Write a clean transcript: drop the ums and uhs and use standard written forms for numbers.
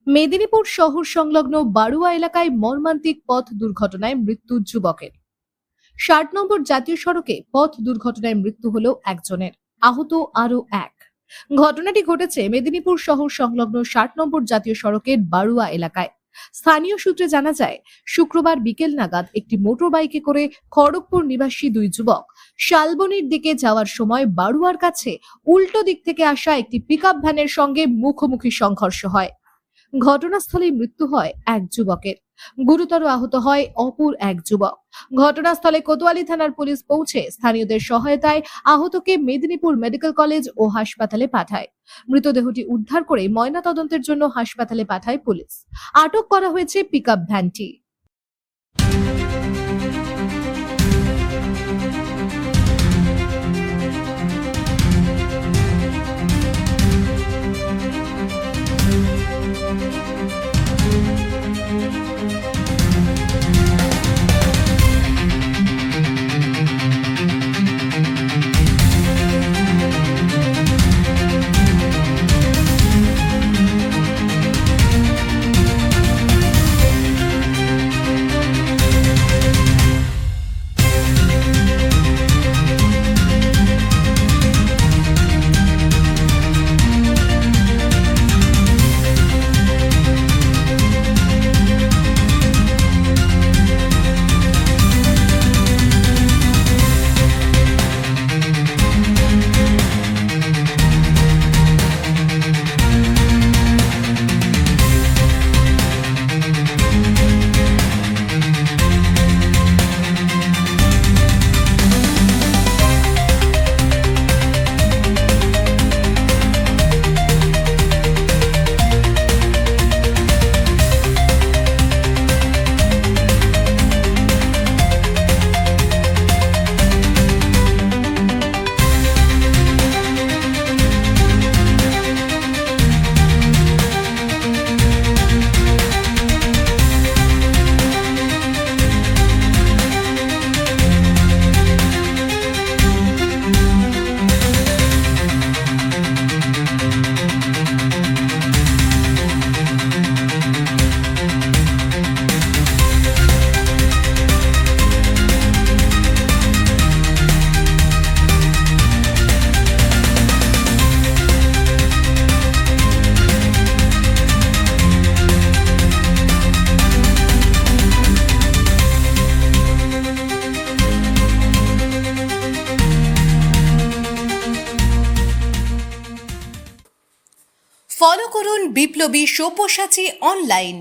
মেদিনীপুর শহর সংলগ্ন বাড়ুয়া এলাকায় মর্মান্তিক পথ দুর্ঘটনায় মৃত্যু যুবকের। ৬০ নম্বর জাতীয় সড়কে পথ দুর্ঘটনায় মৃত্যু হলো একজনের, আহত আরো এক। ঘটনাটি ঘটেছে মেদিনীপুর শহর সংলগ্ন ৬০ নম্বর জাতীয় সড়কের বাড়ুয়া এলাকায়। স্থানীয় সূত্রে জানা যায়, শুক্রবার বিকেল নাগাদ একটি মোটর বাইকে করে খড়গপুর নিবাসী দুই যুবক শালবনির দিকে যাওয়ার সময় বাড়ুয়ার কাছে উল্টো দিক থেকে আসা একটি পিকআপ ভ্যানের সঙ্গে মুখোমুখি সংঘর্ষ হয়। ঘটনাস্থলেই মৃত্যু হয় এক যুবকের, গুরুতর আহত হয় অপর এক যুবক। ঘটনাস্থলে কোতোয়ালি থানার পুলিশ পৌঁছে স্থানীয়দের সহায়তায় আহতকে মেদিনীপুর মেডিকেল কলেজ ও হাসপাতালে পাঠায়। মৃতদেহটি উদ্ধার করে ময়নাতদন্তের জন্য হাসপাতালে পাঠায় পুলিশ। আটক করা হয়েছে পিকআপ ভ্যানটি। ফলো করুন বিপ্লবী সব্যসাচী অনলাইন।